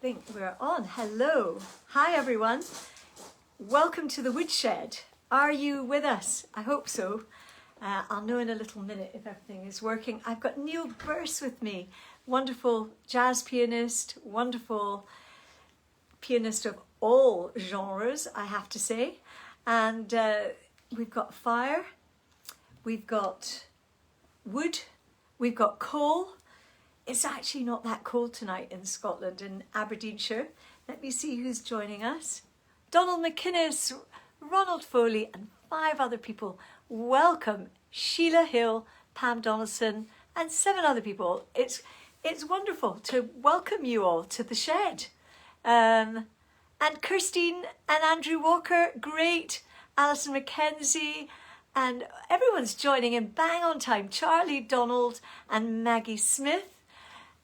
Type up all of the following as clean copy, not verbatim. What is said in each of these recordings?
think we're on. Hello. Hi, everyone. Welcome to the Woodshed. Are you with us? I hope so. I'll know in a little minute if everything is working. I've got Neil Birse with me. Wonderful jazz pianist, wonderful pianist of all genres, I have to say. And we've got fire, we've got wood, we've got coal. It's actually not that cold tonight in Scotland, in Aberdeenshire. Let me see who's joining us. Donald McInnes, Ronald Foley, and 5 other people. Welcome, Sheila Hill, Pam Donaldson, and 7 other people. It's wonderful to welcome you all to the shed. And Kirstine and Andrew Walker, great. Alison McKenzie, and everyone's joining in bang on time. Charlie Donald and Maggie Smith.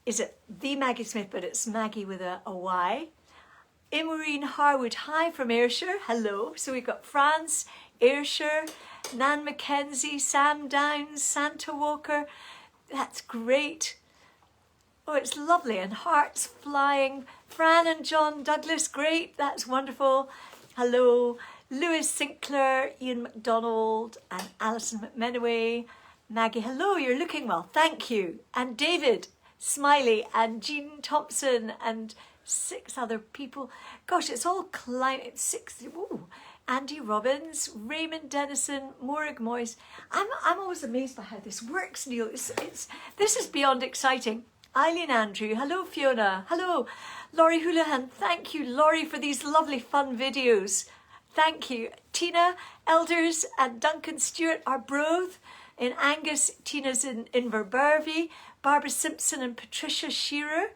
Is it the Maggie Smith, but it's Maggie with a Y. Imorine Harwood, hi from Ayrshire, hello. So we've got France, Ayrshire, Nan McKenzie, Sam Downs, Santa Walker. That's great. Oh, it's lovely, and hearts flying. Fran and John Douglas, great, that's wonderful. Hello. Lewis Sinclair, Ian MacDonald, and Alison McMenaway. Maggie, hello, you're looking well, thank you. And David Smiley and Jean Thompson and 6 other people. Gosh, it's all climate. 6. Ooh. Andy Robbins, Raymond Dennison, Morag Moyes. I'm always amazed by how this works, Neil. This is beyond exciting. Eileen Andrew, hello Fiona, hello. Laurie Houlihan, thank you Laurie for these lovely fun videos. Thank you. Tina Elders and Duncan Stewart are both in Angus. Tina's in Inverbervie. Barbara Simpson and Patricia Shearer,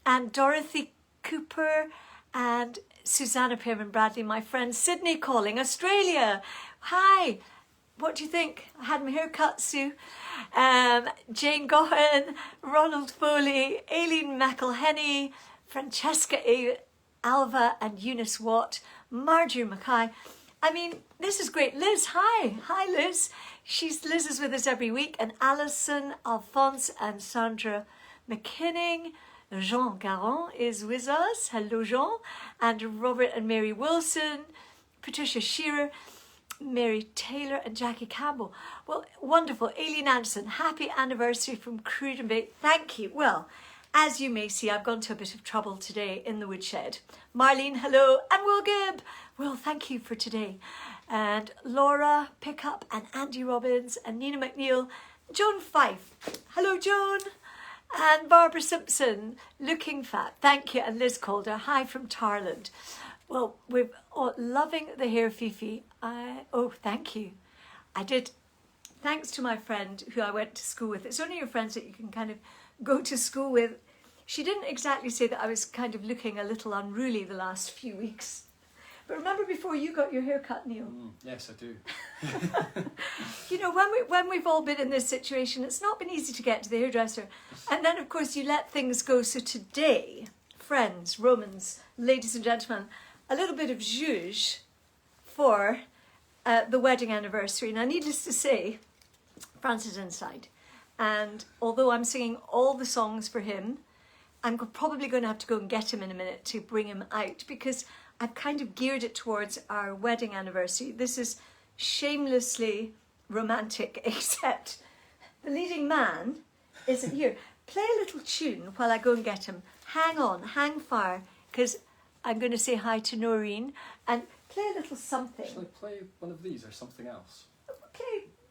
and Dorothy Cooper, and Susanna Pearman Bradley, my friend. Sydney calling, Australia. Hi, what do you think? I had my hair cut, Sue. Jane Gohan, Ronald Foley, Aileen McElhenney, Francesca Alva and Eunice Watt, Marjorie Mackay. I mean, this is great. Liz, hi. Hi, Liz. Liz is with us every week. And Alison, Alphonse and Sandra McKinning. Jean Garon is with us. Hello, Jean. And Robert and Mary Wilson. Patricia Shearer. Mary Taylor and Jackie Campbell. Well, wonderful. Aileen Anderson, happy anniversary from Cruden Bay. Thank you. Well, as you may see, I've gone to a bit of trouble today in the Woodshed. Marlene, hello. And Will Gibb. Well, thank you for today. And Laura Pickup and Andy Robbins and Nina McNeil. Joan Fife. Hello, Joan. And Barbara Simpson, looking fat. Thank you. And Liz Calder. Hi from Tarland. Well, we're loving the hair Fifi. Oh, thank you. I did. Thanks to my friend who I went to school with. It's only your friends that you can kind of go to school with. She didn't exactly say that I was kind of looking a little unruly the last few weeks. But remember before you got your hair cut, Neil? Yes, I do. You know, when we've all been in this situation, it's not been easy to get to the hairdresser. And then, of course, you let things go. So today, friends, Romans, ladies and gentlemen, a little bit of zhuzh for the wedding anniversary. Now, needless to say, Francis is inside. And although I'm singing all the songs for him, I'm probably going to have to go and get him in a minute to bring him out, because I've kind of geared it towards our wedding anniversary. This is shamelessly romantic, except the leading man isn't here. Play a little tune while I go and get him. Hang on, hang fire, because I'm going to say hi to Noreen, and play a little something. Shall I play one of these or something else?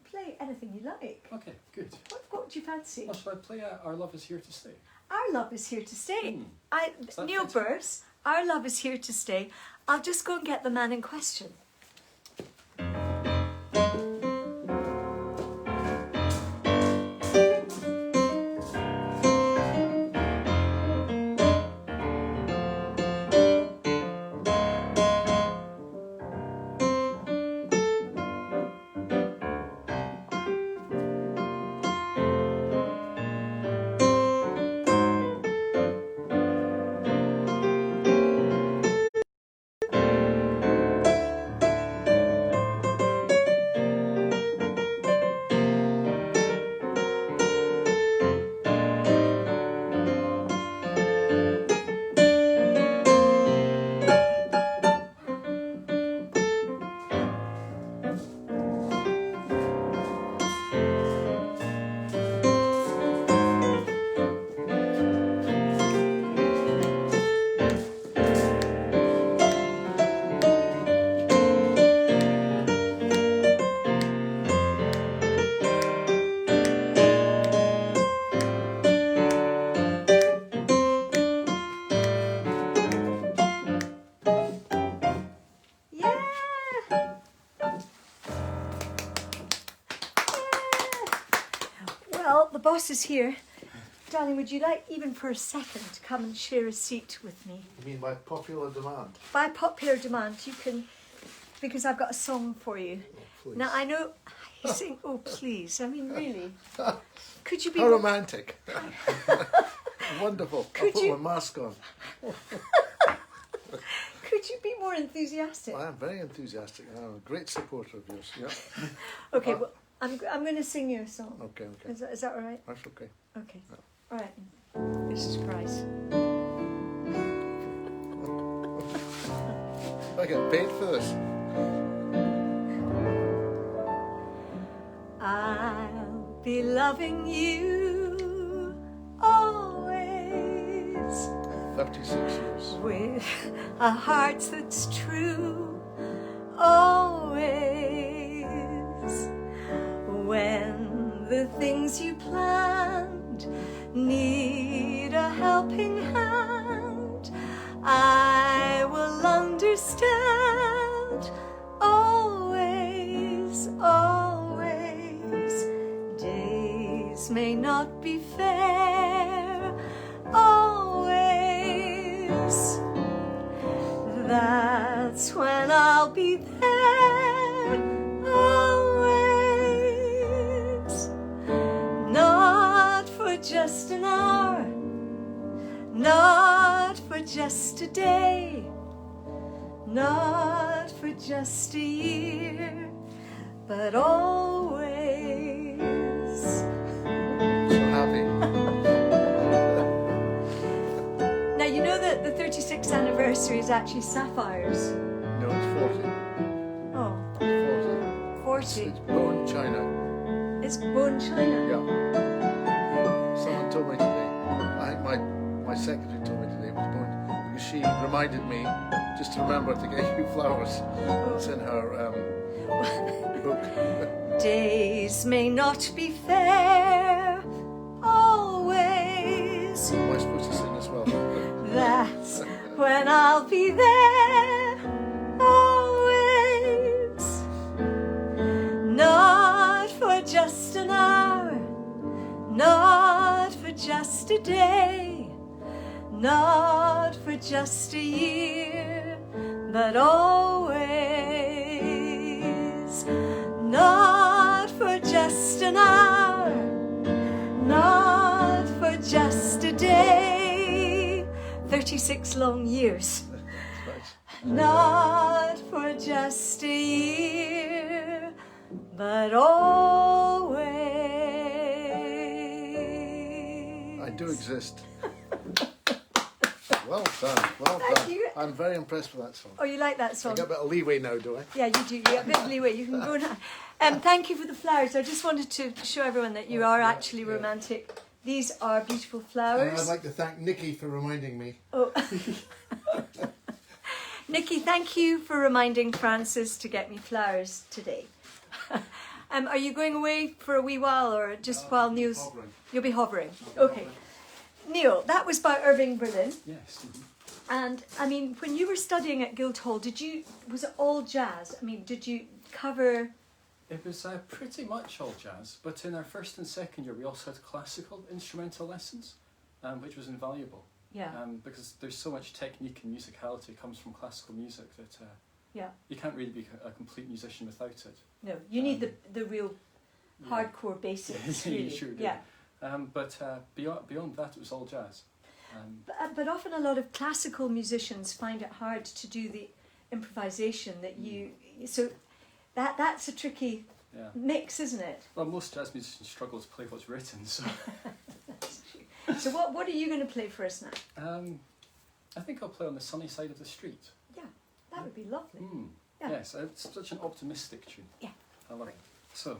Play anything you like. Okay, good. What do you fancy? Well, shall I play Our Love Is Here to Stay? Our Love Is Here to Stay. Neil fit? Birse, Our Love Is Here to Stay. I'll just go and get the man in question. boss is here. Darling, would you like, even for a second, to come and share a seat with me? You mean by popular demand? By popular demand, you can, because I've got a song for you. Oh, please. Now, I know you sing, oh, please. I mean, really. Could you be How more, romantic. Wonderful. Could I'll you- put my mask on. could you be more enthusiastic? I am very enthusiastic. I'm a great supporter of yours. Yeah. Okay, well, I'm going to sing you a song. Okay, okay. Is that all right? That's okay. Okay. All right. Here's a surprise. I get paid for this. I'll be loving you always 36 years. with a heart that's true always. When the things you planned need a helping hand, I will understand always, always. Days may not be fair always. That's when I'll be there always. Not for just an hour, not for just a day, not for just a year, but always. So happy. Now, you know that the 36th anniversary is actually sapphires. No, it's 40. Oh, It's 40. 40. It's bone china. It's bone china. Yeah. Someone told me today. I think my secretary told me today it was bone because she reminded me just to remember to get you flowers. It's in her book. Days may not be fair always. Am I supposed to sing as well? That's when I'll be there always. Not for just an hour, not for just a day, not for just a year, but always. Not for just an hour, not for just a day. 36 long years. Right. Not for just a year, but always. I do exist. Well done, well Thank done. you. I'm very impressed with that song. Oh, you like that I song? get a bit of leeway now, do I? Yeah, you do. You get a bit of leeway. You can go now. Thank you for the flowers. I just wanted to show everyone that you are actually romantic. These are beautiful And flowers. I'd like to thank Nikki for reminding me. Oh. Nikki, thank you for reminding Francis to get me flowers today. Are you going away for a wee while or just while Neil's... Hovering. You'll be hovering. Okay. Neil, that was by Irving Berlin. Yes. Mhm. And, I mean, when you were studying at Guildhall, was it all jazz? I mean, did you cover... It was pretty much all jazz, but in our first and second year we also had classical instrumental lessons, which was invaluable. Yeah, Because there's so much technique and musicality comes from classical music that yeah. you can't really be a complete musician without it. No, you need the real Yeah. hardcore basics, You really. sure do. Yeah. But beyond that it was all jazz. But often a lot of classical musicians find it hard to do the improvisation that you... So that's a tricky Yeah. mix, isn't it? Well, most jazz musicians struggle to play what's written, so That's true. So what are you going to play for us now? I think I'll play on the sunny side of the street. Yeah, that would be lovely. Mm. Yeah. Yes, it's such an optimistic tune. Yeah. I love it. So.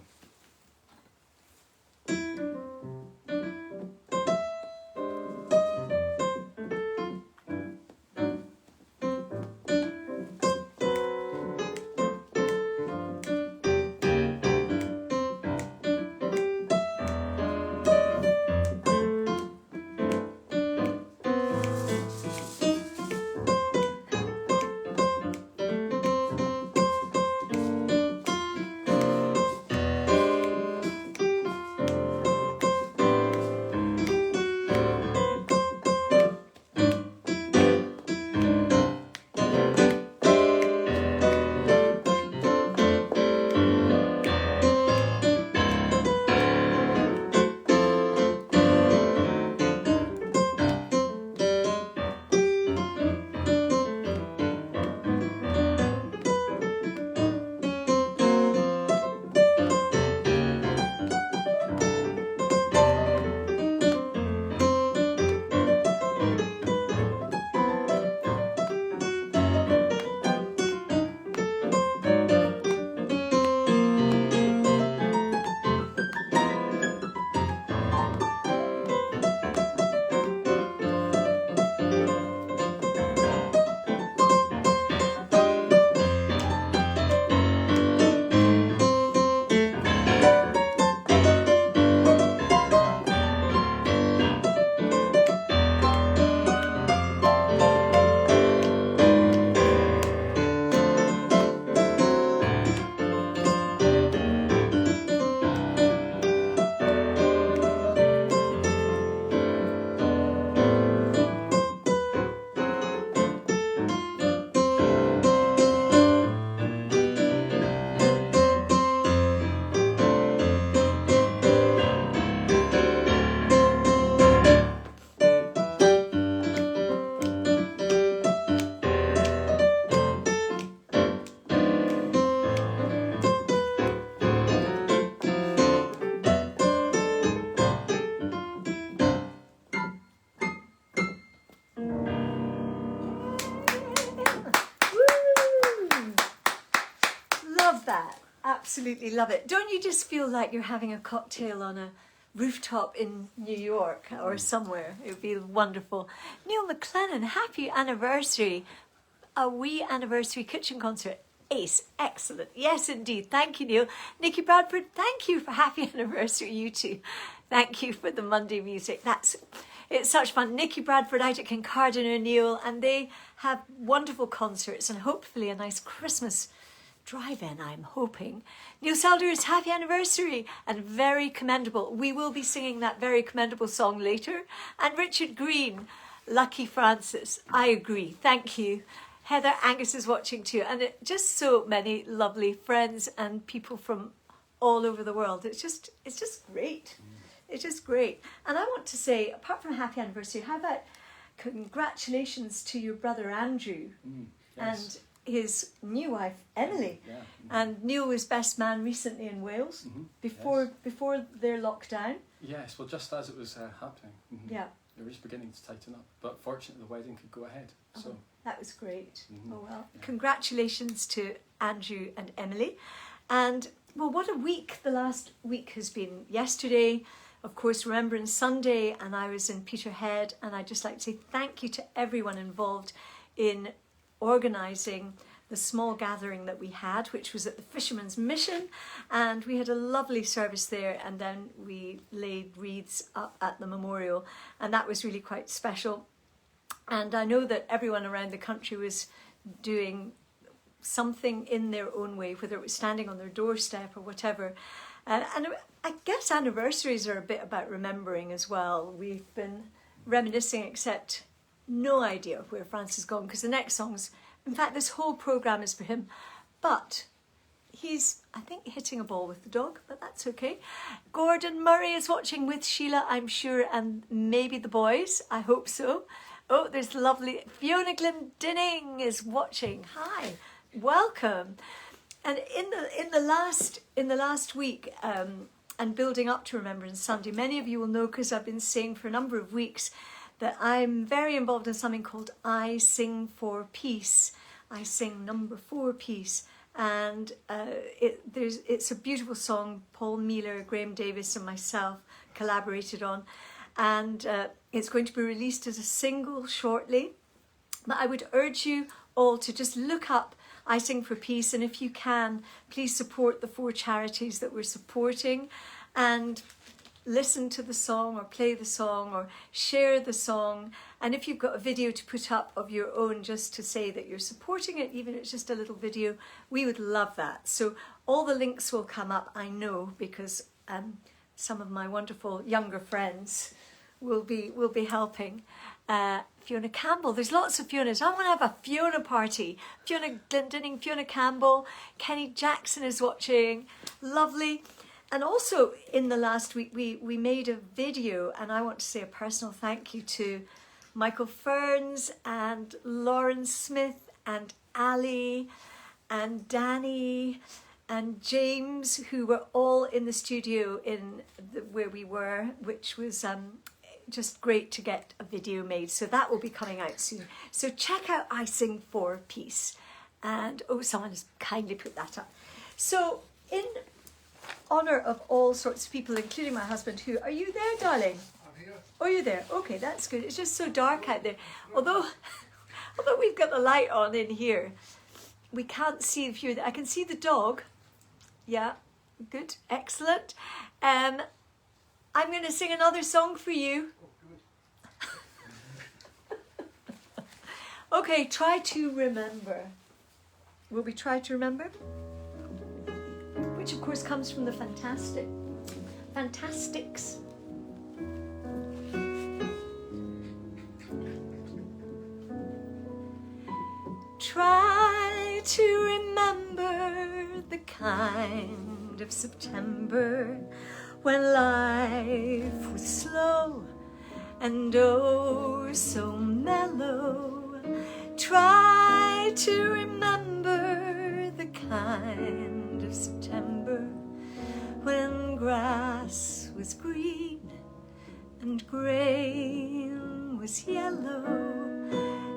absolutely love it. Don't you just feel like you're having a cocktail on a rooftop in New York or somewhere? It would be wonderful. Neil McLennan, happy anniversary. A wee anniversary kitchen concert. Ace, excellent. Yes, indeed. Thank you, Neil. Nikki Bradford, thank you for happy anniversary, you two. Thank you for the Monday music. It's such fun. Nikki Bradford out at Kincardine O'Neill, and they have wonderful concerts and hopefully a nice Christmas drive-in, I'm hoping. Neil Selder's happy anniversary and very commendable. We will be singing that very commendable song later. And Richard Green, Lucky Francis. I agree. Thank you. Heather Angus is watching too. And just so many lovely friends and people from all over the world. It's just great. It's just great. And I want to say, apart from happy anniversary, how about congratulations to your brother Andrew and his new wife Emily. Yeah. And Neil was best man recently in Wales before their lockdown. Yes, well, just as it was happening. Yeah. It was beginning to tighten up, but fortunately the wedding could go ahead. So that was great. Oh well. Yeah. Congratulations to Andrew and Emily. And well, what a week the last week has been. Yesterday, of course, Remembrance Sunday, and I was in Peterhead, and I'd just like to say thank you to everyone involved in organising the small gathering that we had, which was at the Fisherman's Mission, and we had a lovely service there, and then we laid wreaths up at the memorial, and that was really quite special. And I know that everyone around the country was doing something in their own way, whether it was standing on their doorstep or whatever. And I guess anniversaries are a bit about remembering as well. We've been reminiscing, except no idea where France has gone, because the next song's, in fact, this whole programme is for him. But he's, I think, hitting a ball with the dog, but that's okay. Gordon Murray is watching with Sheila, I'm sure, and maybe the boys. I hope so. Oh, there's lovely Fiona Glendinning is watching. Hi, welcome. And in the last week, and building up to Remembrance Sunday, many of you will know, because I've been saying for a number of weeks, that I'm very involved in something called I Sing for Peace. I sing number 4 Peace. And it's a beautiful song Paul Mealer, Graham Davis and myself collaborated on. And it's going to be released as a single shortly. But I would urge you all to just look up I Sing for Peace. And if you can, please support the 4 charities that we're supporting. And listen to the song or play the song or share the song. And if you've got a video to put up of your own just to say that you're supporting it, even if it's just a little video, we would love that. So all the links will come up, I know, because some of my wonderful younger friends will be helping. Fiona Campbell, there's lots of Fionas. I want to have a Fiona party. Fiona Glendinning, Fiona Campbell, Kenny Jackson is watching. Lovely. And also in the last week, we made a video, and I want to say a personal thank you to Michael Ferns and Lauren Smith and Ali and Danny and James, who were all in the studio where we were, which was just great to get a video made. So that will be coming out soon. So check out I Sing for Peace. And someone has kindly put that up. So in honour of all sorts of people, including my husband, who, are you there, darling? I'm here. Oh, you're there. Okay, that's good. It's just so dark out there. Although we've got the light on in here, we can't see if you're there. I can see the dog. Yeah, good, excellent. I'm going to sing another song for you. Okay, Try to Remember. Will we try to remember? Which of course comes from the Fantastics. Try to remember the kind of September when life was slow and oh so mellow. Try to remember the kind of September when grass was green and grain was yellow.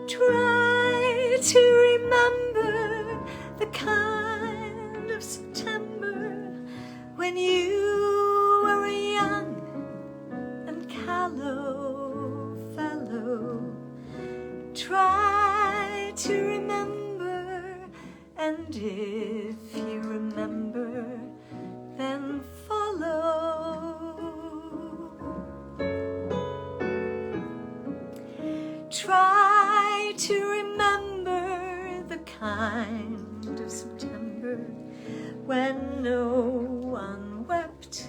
Try to remember the kind of September when you were a young and callow fellow. Try to remember, and if you remember, then follow. Try to remember the kind of September when no one wept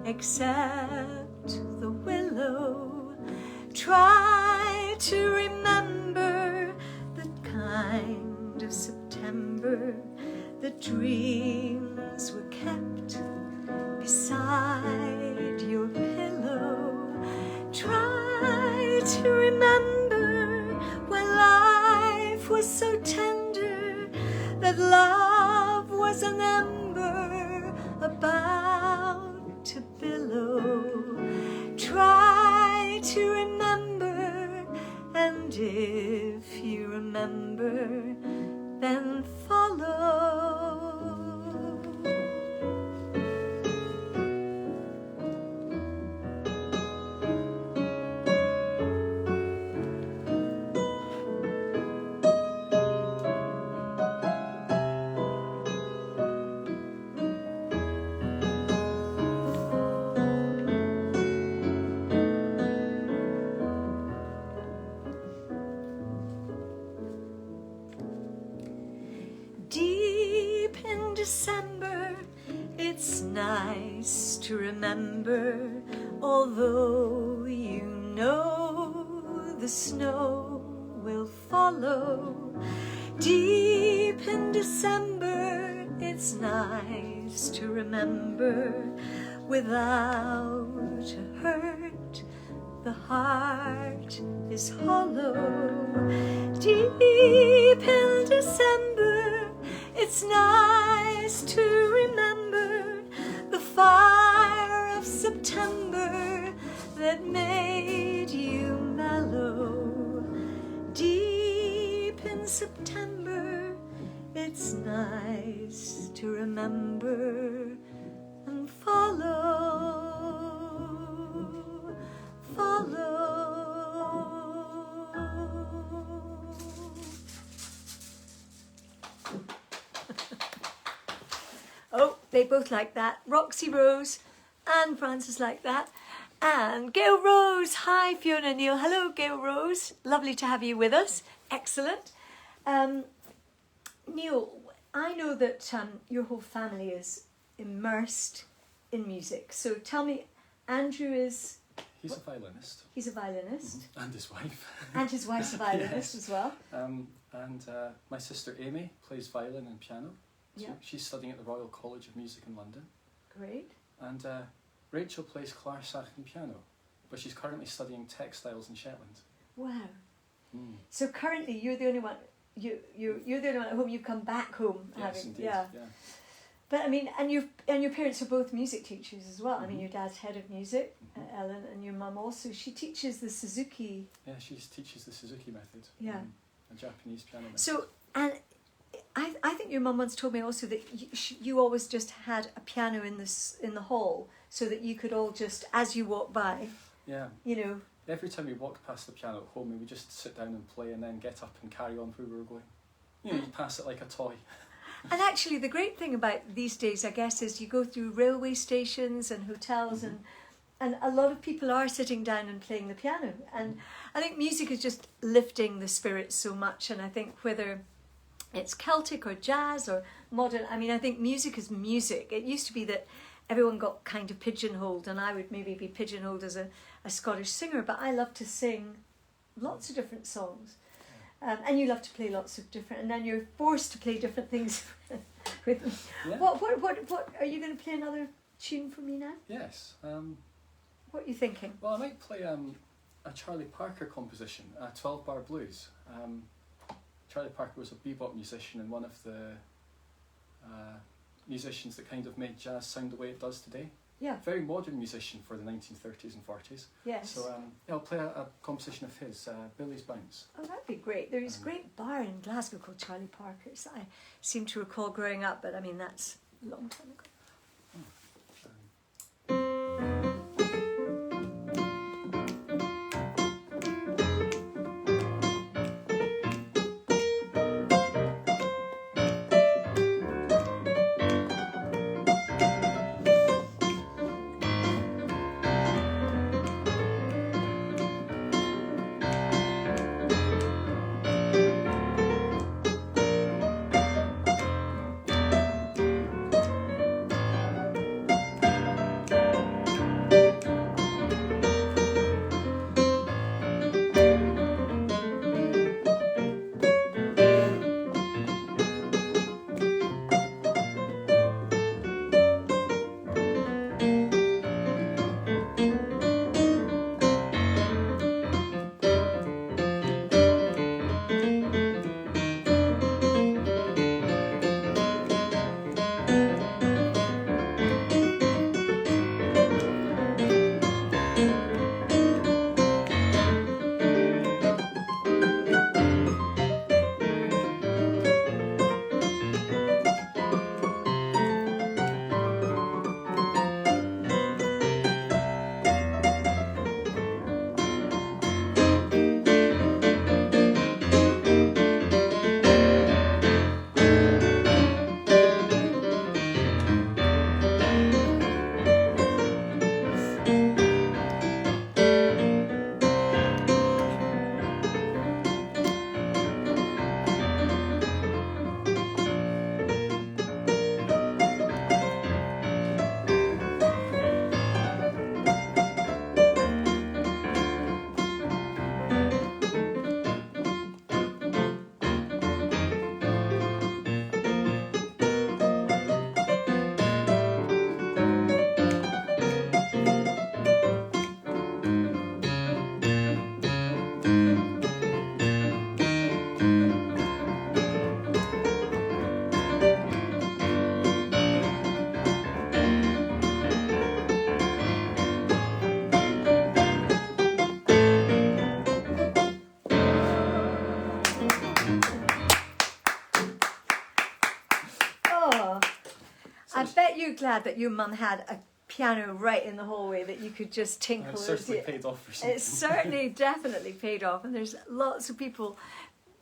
except the willow. Try to remember the kind of September that dreams were kept beside your pillow. Try to remember when life was so tender that love was an ember about to billow. Try to remember, and if you remember, then follow. Deep in December, it's nice to remember, although you know the snow will follow. Deep in December, it's nice to remember, without a hurt, the heart is hollow. Deep in December, it's nice to remember the fire of September that made you mellow. Deep in September, it's nice to remember and follow. Oh, they both like that. Roxy Rose and Francis like that. And Gail Rose. Hi, Fiona and Neil. Hello, Gail Rose. Lovely to have you with us. Excellent. Neil, I know that your whole family is immersed in music. So tell me, Andrew is... He's a violinist. He's a violinist. And his wife. And his wife's a violinist Yes. as well. And my sister Amy plays violin and piano. So Yeah. she's studying at the Royal College of Music in London. Great. And Rachel plays clarinet and piano, but she's currently studying textiles in Shetland. Wow. Mm. So currently you're the only one, you're the only one at home. You've come back home Yes, having, indeed. yeah. But I mean, and your parents are both music teachers as well. I mean, your dad's head of music, Ellen, and your mum also. She teaches the Suzuki. Yeah, she teaches the Suzuki method. Yeah. A Japanese piano method. So, and I think your mum once told me also that you always just had a piano in the hall, so that you could all just, as you walk by, Yeah. you know. Every time we walked past the piano at home, we would just sit down and play and then get up and carry on where we were going. You know, you pass it like a toy. And actually, the great thing about these days, I guess, is you go through railway stations and hotels, and a lot of people are sitting down and playing the piano. And I think music is just lifting the spirits so much. And I think whether it's Celtic or jazz or modern, I mean, I think music is music. It used to be that everyone got kind of pigeonholed, and I would maybe be pigeonholed as a Scottish singer, but I love to sing lots of different songs. And you love to play lots of different, and then you're forced to play different things with me. Yeah. What are you going to play another tune for me now? Yes. What are you thinking? Well, I might play a Charlie Parker composition, 12-bar blues. Charlie Parker was a bebop musician and one of the musicians that kind of made jazz sound the way it does today. Yeah. Very modern musician for the 1930s and 40s. Yes. So I'll play a composition of his, Billy's Bounce. Oh, that'd be great. There's a great bar in Glasgow called Charlie Parker's. I seem to recall growing up, but I mean, that's a long time ago. so glad that your mum had a piano right in the hallway that you could just tinkle. It certainly paid off for something. It certainly, definitely paid off. And there's lots of people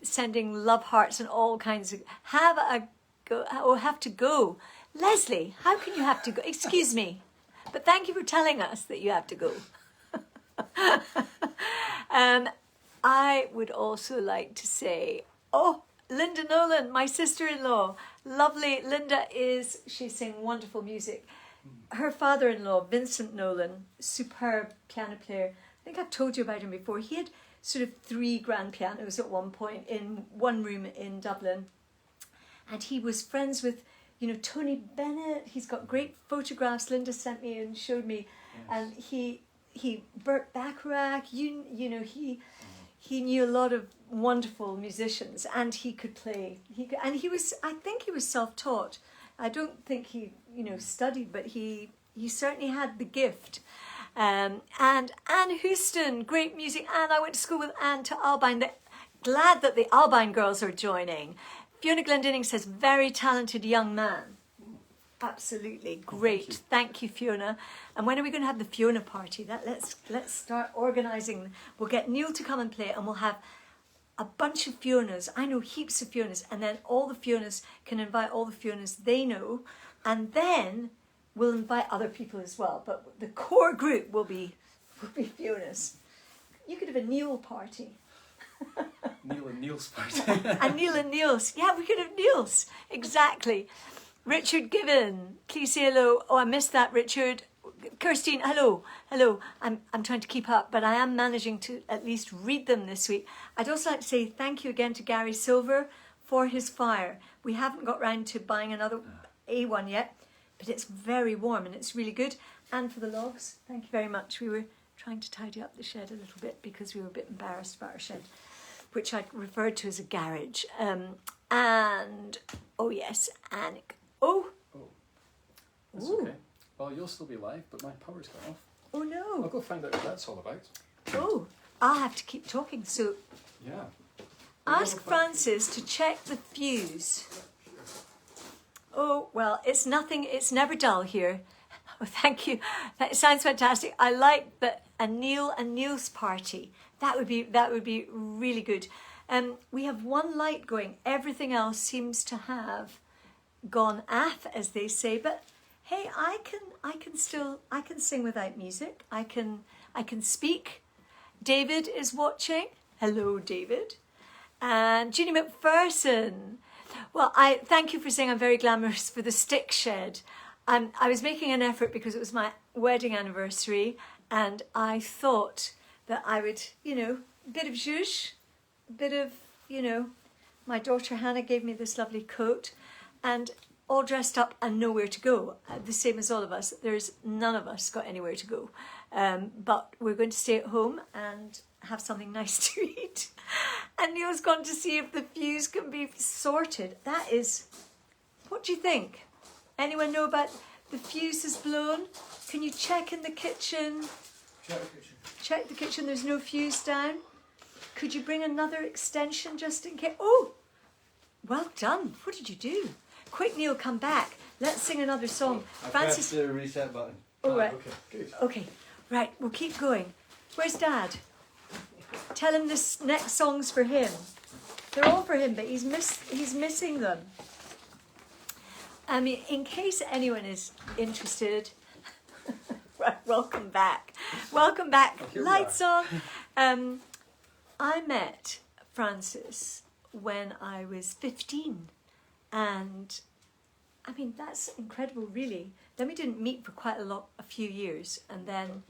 sending love hearts and all kinds of... have to go. Leslie, how can you have to go? Excuse me. But thank you for telling us that you have to go. I would also like to say, oh, Linda Nolan, my sister-in-law. Lovely. Linda she's singing wonderful music. Her father-in-law, Vincent Nolan, superb piano player. I think I've told you about him before. He had sort of 3 grand pianos at one point in one room in Dublin. And he was friends with, Tony Bennett. He's got great photographs Linda sent me and showed me. Yes. And he Burt Bacharach, he knew a lot of wonderful musicians, and he could play. I think he was self-taught. I don't think he, studied, but he certainly had the gift. And Anne Houston, great music. Anne, I went to school with Anne to Albine. Glad that the Albine girls are joining. Fiona Glendinning says, very talented young man. Absolutely great. Thank you, Fiona. And when are we going to have the Fiona party? Let's start organising. We'll get Neil to come and play, and we'll have a bunch of Fionas. I know heaps of Fionas, and then all the Fionas can invite all the Fionas they know, and then we'll invite other people as well. But the core group will be Fionas. You could have a Neil party. Neil and Neil's party. And Neil and Neil's. Yeah, we could have Neil's. Exactly. Richard Given, please say hello. Oh, I missed that, Richard. Kirstine, hello. I'm trying to keep up, but I am managing to at least read them this week. I'd also like to say thank you again to Gary Silver for his fire. We haven't got round to buying another A1 yet, but it's very warm and it's really good. And for the logs, thank you very much. We were trying to tidy up the shed a little bit because we were a bit embarrassed about our shed, which I referred to as a garage. And, oh yes, Annick. Oh. That's okay. Well, you'll still be live, but my power's gone off. Oh no. I'll go find out what that's all about. Oh, I'll have to keep talking. So, yeah. Ask Francis to check the fuse. Oh, well, it's nothing, it's never dull here. Oh, thank you. That sounds fantastic. I like that a Neil and Neil's party. That would be really good. We have one light going. Everything else seems to have gone aff, as they say, but hey, I can sing without music. I can speak. David is watching. Hello, David. And Jeannie McPherson. Well, I thank you for saying I'm very glamorous for the stick shed. I was making an effort because it was my wedding anniversary, and I thought that I would, a bit of zhuzh, a bit of, my daughter Hannah gave me this lovely coat, and all dressed up and nowhere to go. The same as all of us. There's none of us got anywhere to go. But we're going to stay at home and have something nice to eat. And Neil's gone to see if the fuse can be sorted. That is, what do you think? Anyone know about the fuse is blown? Can you check in the kitchen? Check the kitchen. Check the kitchen, there's no fuse down. Could you bring another extension just in case? Oh, well done. What did you do? Quick, Neil, come back. Let's sing another song. I Francis, pressed the reset button. oh, right. Okay, good. Okay, right, we'll keep going. Where's Dad? Tell him this next song's for him. They're all for him, but he's missing them. I mean, in case anyone is interested, right, welcome back. Welcome back. Lights on. I met Francis when I was 15, and I mean, that's incredible, really. Then we didn't meet for quite a few years, and then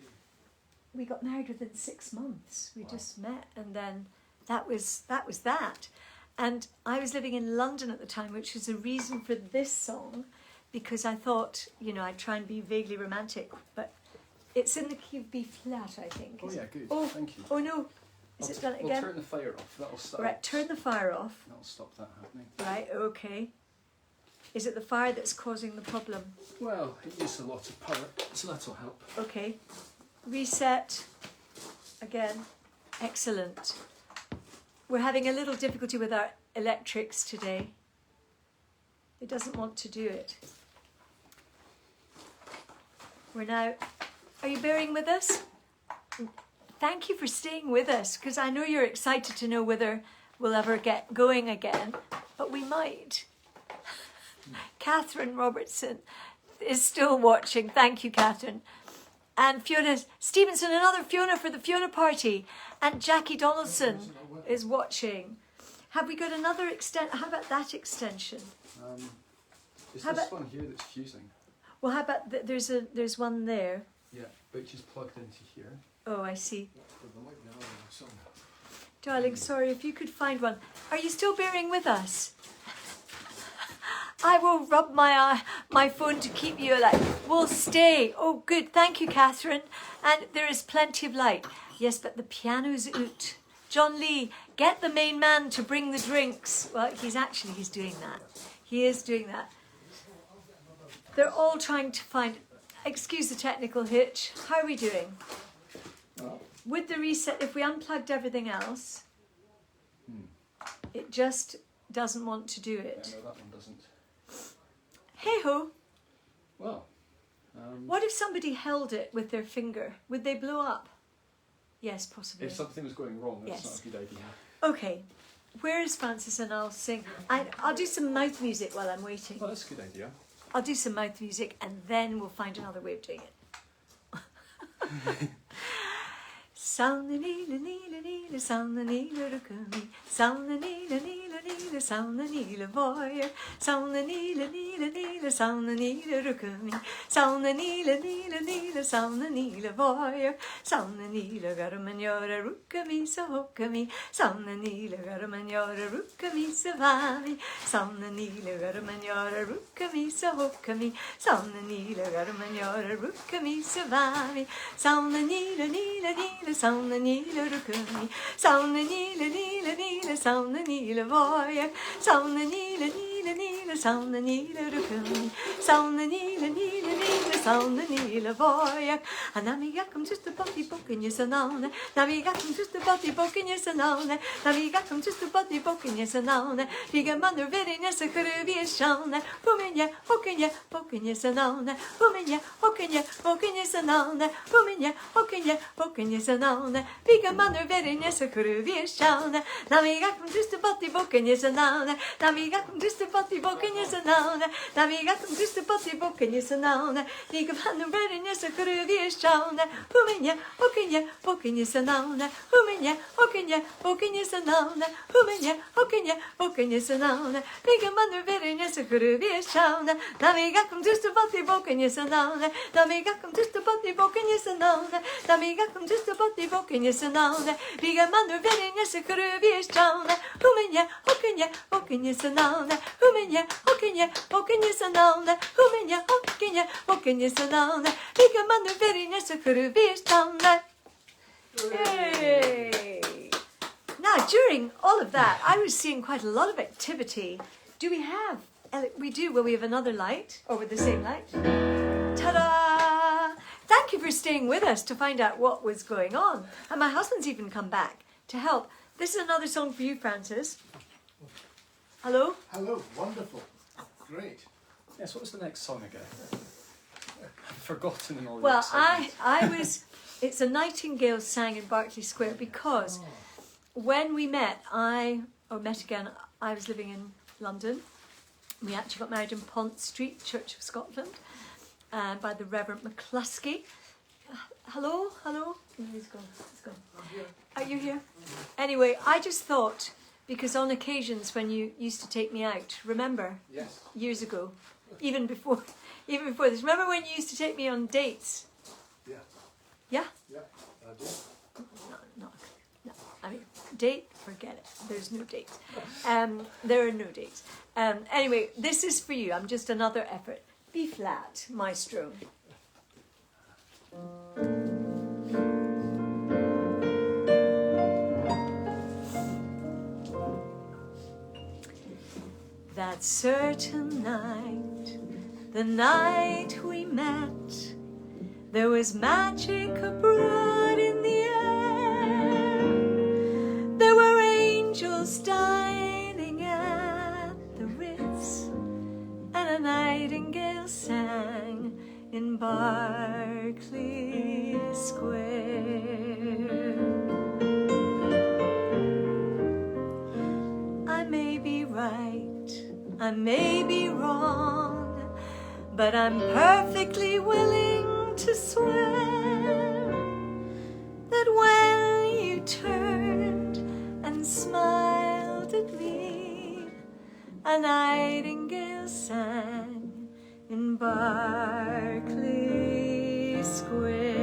we got married within 6 months. We just met, and then that was that. And I was living in London at the time, which was a reason for this song, because I thought, I'd try and be vaguely romantic, but it's in the key of B flat, I think. Oh yeah, good. Oh, thank you. Oh no, is it done again? We'll turn the fire off. That'll stop. Right, turn the fire off. That'll stop that happening. Right, okay. Is it the fire that's causing the problem? Well, it uses a lot of power, so that'll help. Okay. Reset. Again. Excellent. We're having a little difficulty with our electrics today. It doesn't want to do it. We're now, are you bearing with us? Thank you for staying with us, because I know you're excited to know whether we'll ever get going again, but we might. Catherine Robertson is still watching. Thank you, Catherine. And Fiona Stevenson, another Fiona for the Fiona party. And Jackie Donaldson is watching. Have we got another extent? How about that extension? Is How this about- one here that's fusing? Well, how about there's one there. Yeah, which is plugged into here. Oh, I see. Darling, sorry, if you could find one. Are you still bearing with us? I will rub my phone to keep you alive. We'll stay. Oh, good. Thank you, Catherine. And there is plenty of light. Yes, but the piano's out. John Lee, get the main man to bring the drinks. Well, he's doing that. He is doing that. They're all trying to find... Excuse the technical hitch. How are we doing? With the reset, if we unplugged everything else, it just doesn't want to do it. Yeah, no, that one doesn't. Hey ho! Well, What if somebody held it with their finger? Would they blow up? Yes, possibly. if something was going wrong, that's Yes. not a good idea. Okay, where is Francis and I'll sing? I'll do some mouth music while I'm waiting. Well, that's a good idea. I'll do some mouth music and then we'll find another way of doing it. Sound the needle, needle, needle, sound the needle, look at me. Sound the needle, needle, needle, sound the needle, boy. Sound the needle, needle, needle, sound the needle, look at me. Sound the needle, needle, needle, sound the needle, boy. Sound the needle, got a manjora, look at me, so hook at me. Sound the needle, got a manjora, look at me, so vami. Sound the needle, got a manjora, look at me, so hook at me. Sound the needle, got a manjora, look at me, so vami. Sound the needle, needle, needle, sound the needle, look at me. Sound the needle, needle, needle, sound the needle, boy. Sound the needle, needle, needle, sound the needle, look at me. Sound the needle, needle, needle, sound the needle, boy. And now me got come just a body poking you so now. Now me got come just a body poking you so now. Now me got come just a body poking you so now. Vi kan man övervinna så kunde vi sjåna. Pominja, poking you so now. Pominja, poking you so now. Pominja, poking you so now. Vi kan man övervinna så kunde vi sjåna. Now me got come just a body poking you so now. Now me got come just a body poking you so now. Now me got come just a body poking you so now. Vi kan man övervinna så kunde vi sjåna. Pominja, poking you so now. Pominja, poking you so now. Pominja, poking you so now. Vi kan man övervinna så kunde vi sjåna. Now me got come just a body poking you so now. Now me got come just a body poking you so now. Now me got come just a body poking you so now. Vi kan man övervinna så kunde vi sjåna. Pominja, poking you so now. Pominja, poking you so now. Pominja, poking you so now. Vi kan man övervinna så kunde vi sjåna. Yay! Now, during all of that, I was seeing quite a lot of activity. Do we have? We do. Will we have another light? Or with the same light? Ta-da! Thank you for staying with us to find out what was going on. And my husband's even come back to help. This is another song for you, Francis. Hello? Hello, wonderful, great. Yes, what was the next song again? I've forgotten in all the Well, excitement. I was... It's a Nightingale sang in Berkeley Square because when we met, I was living in London. We actually got married in Pont Street, Church of Scotland, by the Reverend McCluskey. Hello? He's gone. Are you here? Anyway, I just thought, because on occasions when you used to take me out, remember? Yes. Years ago, even before this. Remember when you used to take me on dates? Yeah. Yeah? Yeah, I do. No. I mean, date, forget it. There's no dates. There are no dates. Anyway, this is for you. I'm just another effort. B flat, maestro. That certain night, the night we met, there was magic abroad in the air. There were angels dining at the Ritz, and a nightingale sang in Berkeley I may be wrong, but I'm perfectly willing to swear that when you turned and smiled at me, a nightingale sang in Berkeley Square.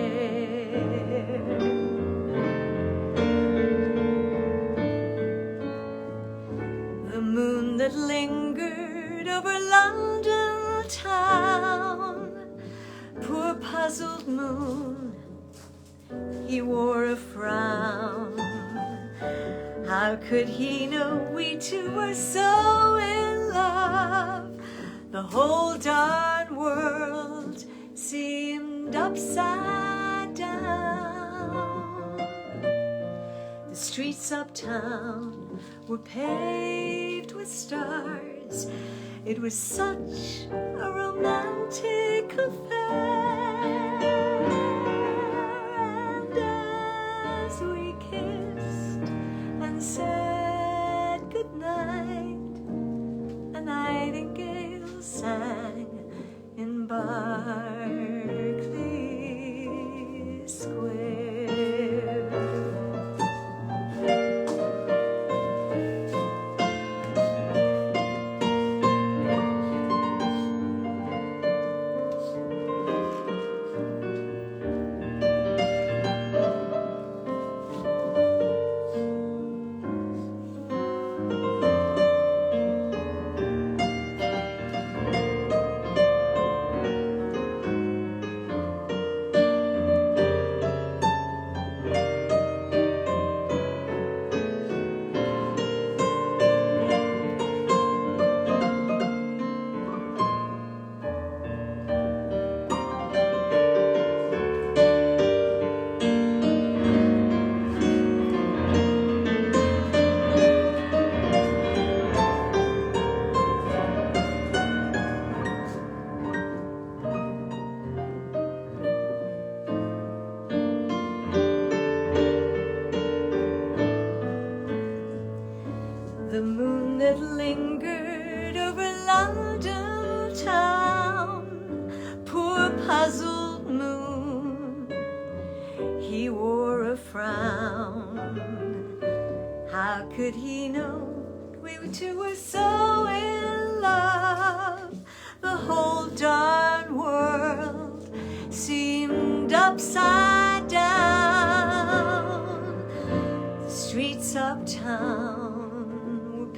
The moon that lingered over London town, poor puzzled moon, he wore a frown. How could he know we two were so in love? The whole darn world seemed upside down. The streets uptown were paved with stars. It was such a romantic affair. And as we kissed and said goodnight, a nightingale sang in Berkeley Square. The moon that lingered over London town, poor puzzled moon, he wore a frown. How could he know we two were so in love? The whole darn world seemed upside down. The streets uptown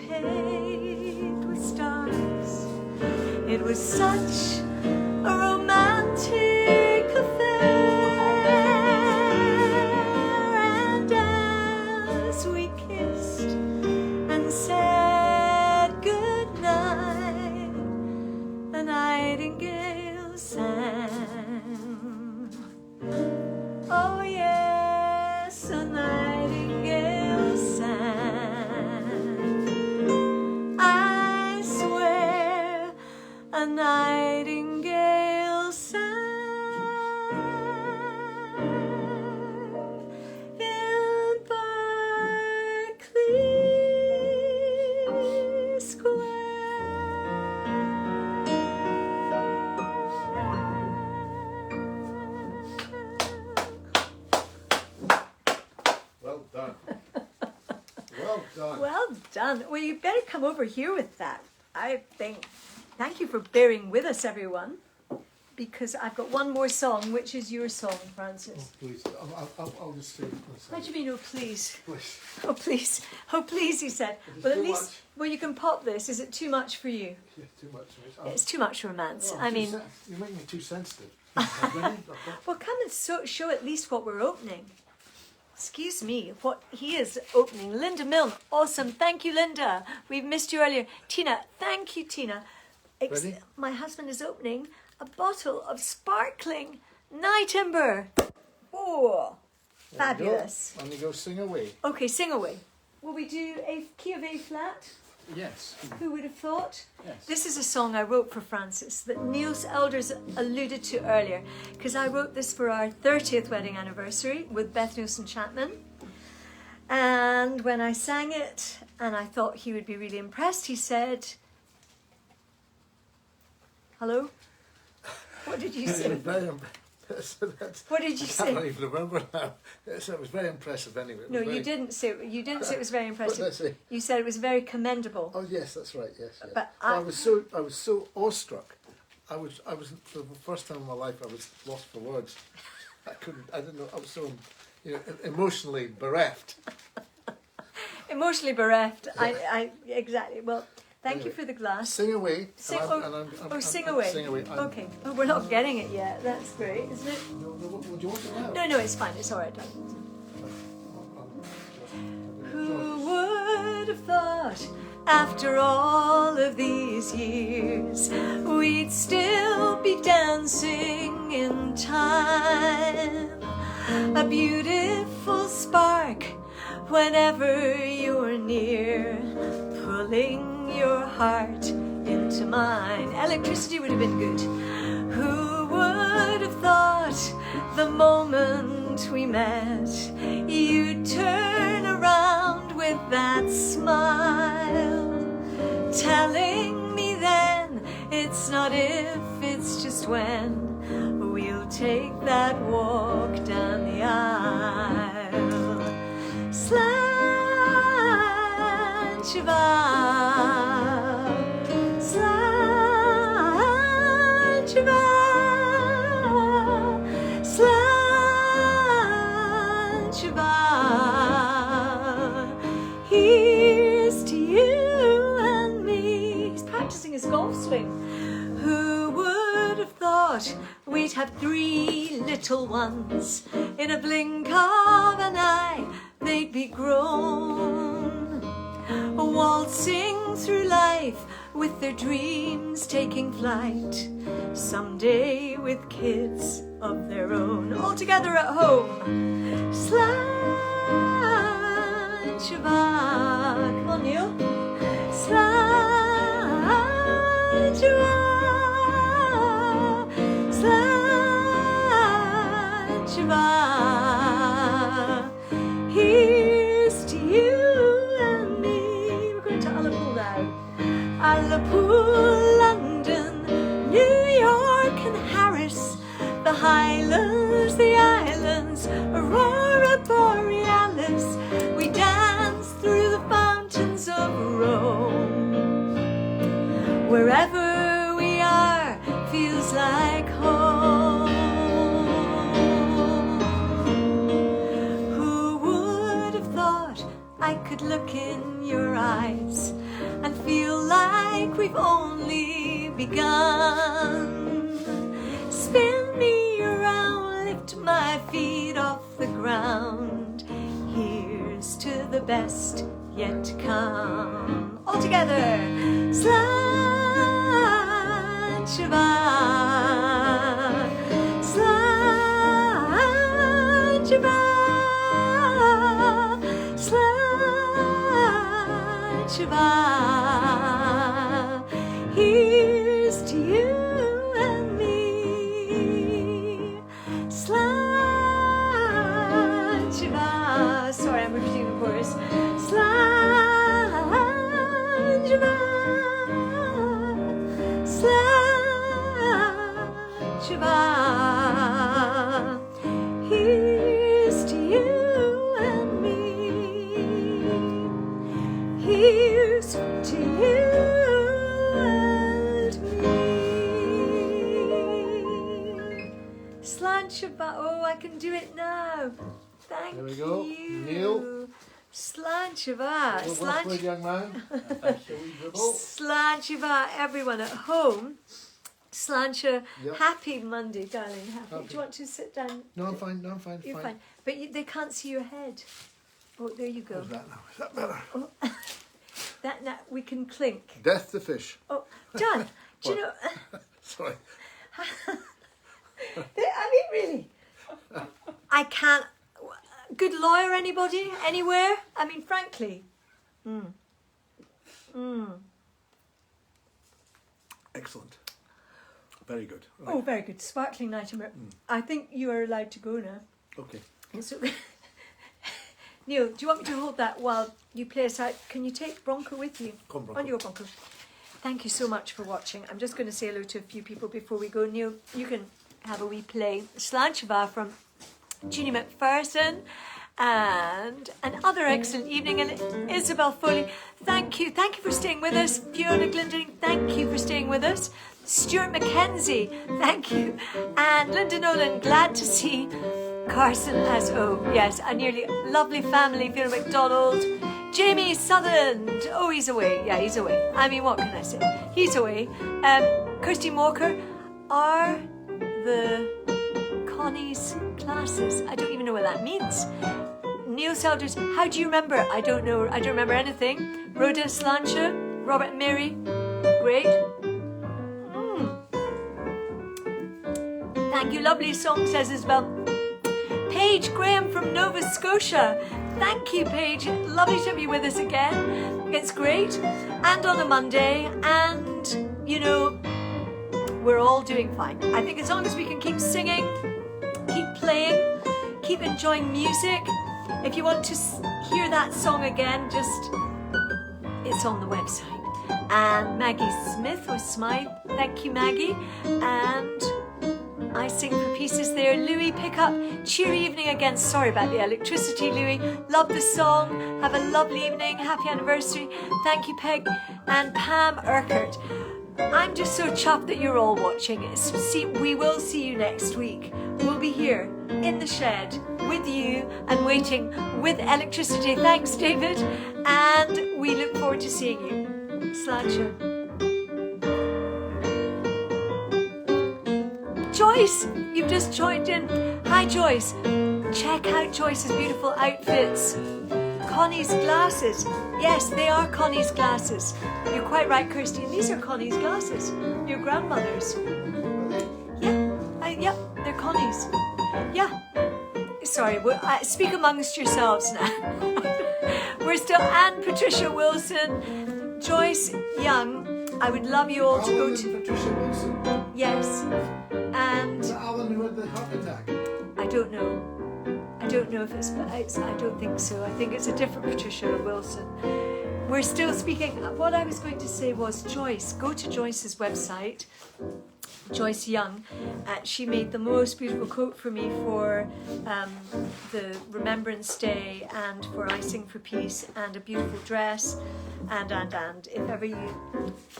paved with stars. It was such a romantic affair. And as we kissed and said goodnight, a nightingale sang. Oh yes, a nightingale sang. A nightingale sang in Berkeley Square. Well done. Well done. Well done. Well, you better come over here with that, I think. Thank you for bearing with us, everyone, because I've got one more song, which is your song, Francis. Oh, please. I'll just say it. What do you mean, oh please? Please. Oh please. Oh please, he said. It's Well, at too least, much. well, you can pop this. Is it too much for you? Yeah, too much. It's too much romance. Oh, I mean, you make me too sensitive. Ready? well, come and show at least what we're opening. Excuse me, what he is opening. Linda Milne, awesome. Thank you, Linda. We've missed you earlier. Tina, thank you, Tina. Ready? My husband is opening a bottle of sparkling night amber. Oh, There you go. fabulous. And you go sing away. Okay, sing away. Will we do a key of A flat? Yes. Who would have thought? Yes. This is a song I wrote for Francis that Niels Elders alluded to earlier, because I wrote this for our 30th wedding anniversary with Beth Nielsen Chapman. And when I sang it and I thought he would be really impressed, he said, Hello? What did you say? What did you I say? can't even remember now. So it was very impressive anyway. It No, was you very, didn't say it was very What did I impressive. say? You said it was very commendable. Oh yes, that's right. Yes, yes. But I was so awestruck. I was for the first time in my life. I was lost for words. I didn't know. I was so, emotionally bereft. Emotionally bereft. I exactly. Well, thank you Anyway, for the glass. Sing away. Sing- and sing I'm- away. Sing away. Okay. Oh, we're not getting it yet. That's great, isn't it? No, do you want it now? No, it's fine. It's all right. Who would have thought, after all of these years, we'd still be dancing in time? A beautiful spark whenever you're near, pulling your heart into mine. Electricity would have been good. Who would have thought the moment we met, you'd turn around with that smile, telling me then it's not if, it's just when we'll take that walk down the aisle. Slant Shiva, Slant Shiva, Slant Shiva. Here's to you and me. He's practicing his golf swing. Who would have thought we'd have 3 little ones? In a blink of an eye, they'd be grown, waltzing through life with their dreams taking flight, someday with kids of their own, all together at home. Slant Shiva. Come on, Neil. Slant Shiva. Slant Shiva. Here's to you and me. We're going to Ullapool now. Ullapool, London, New York and Harris, the Highlands, the islands, Aurora Borealis. We dance through the fountains of Rome. Wherever we are feels like home. Who would have thought I could look in your eyes and feel like we've only begun? Spin me around, lift my feet off the ground. Here's to the best yet to come. All together. Slant Shiva, Slant Shiva, Slant Shiva. Here's to you and me. Slant Shiva. Sorry, I'm repeating the chorus. Slant Shiva, Slant Shiva. Here's to you and me. Here's to you and me. Slant Shiva. Oh, I can do it now. Thank There we go. you. Neil. Slant Shiva. Well Slant played, young man. Thank you. Slant Shiva, everyone at home. Slancha, Yep. happy Monday, darling. Happy. Happy. Do you want to sit down? No, I'm fine. No, I'm fine. You're fine. But they can't see your head. Oh, there you go. How's that now? Is that better? Oh, that we can clink. Death to fish. Oh, John, do you know? Sorry. I mean, really, I can't. Good lawyer, anybody, anywhere? I mean, frankly. Excellent. Very good. Oh, Right. very good. Sparkling night. I think you are allowed to go now. Okay. And so, Neil, do you want me to hold that while you play us out? Can you take Bronco with you? Come, Bronco. On your Bronco. Thank you so much for watching. I'm just going to say hello to a few people before we go. Neil, you can have a wee play. Slanchava from Junie McPherson and another excellent evening. And Isabel Foley, thank you. Thank you for staying with us. Fiona Glendinning, thank you for staying with us. Stuart Mackenzie, thank you. And Linda Nolan, glad to see Carson as yes, a nearly lovely family. Fiona McDonald, Jamie Sutherland, he's away. Yeah, he's away. I mean, what can I say? He's away. Kirsty Walker, are the Connie's classes? I don't even know what that means. Neil Selders, how do you remember? I don't know. I don't remember anything. Rhoda Slancher, Robert and Mary, great. Thank you, lovely song, says Isabel. Paige Graham from Nova Scotia. Thank you, Paige. Lovely to have you with us again. It's great. And on a Monday. And, you know, we're all doing fine. I think as long as we can keep singing, keep playing, keep enjoying music. If you want to hear that song again, it's on the website. And Maggie Smith was Smythe. Thank you, Maggie. And I Sing for Pieces there. Louis, pick up Cheery Evening again. Sorry about the electricity, Louis. Love the song. Have a lovely evening. Happy anniversary. Thank you, Peg. And Pam Urquhart. I'm just so chuffed that you're all watching. We will see you next week. We'll be here in the shed with you and waiting with electricity. Thanks, David. And we look forward to seeing you. Slancher. Joyce, you've just joined in. Hi, Joyce. Check out Joyce's beautiful outfits. Connie's glasses. Yes, they are Connie's glasses. You're quite right, Kirsty. And these are Connie's glasses. Your grandmother's. Yeah, they're Connie's. Yeah. Sorry, speak amongst yourselves now. We're still Anne Patricia Wilson, Joyce Young. I would love you all to go to. Patricia Wilson. Yes. And The Alan who had the heart attack. I don't know. I don't know if I don't think so. I think it's a different Patricia Wilson. We're still speaking. What I was going to say was Joyce. Go to Joyce's website. Joyce Young. She made the most beautiful coat for me for the Remembrance Day and for I Sing for Peace, and a beautiful dress. And if ever you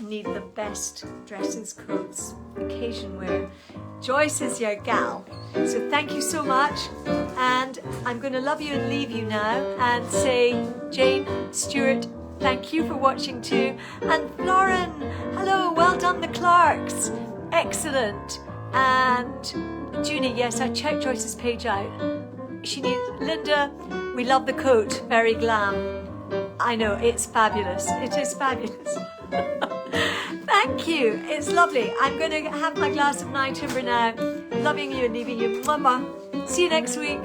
need the best dresses, coats, occasion wear, Joyce is your gal. So thank you so much. And I'm going to love you and leave you now and say, Jane, Stuart, thank you for watching too. And Lauren, hello, well done the Clarks. Excellent. And Junie, yes, I checked Joyce's page out. She needs Linda, we love the coat, very glam. I know, it's fabulous. It is fabulous. Thank you. It's lovely. I'm going to have my glass of Nine Timber now. Loving you and leaving you. Mama. See you next week.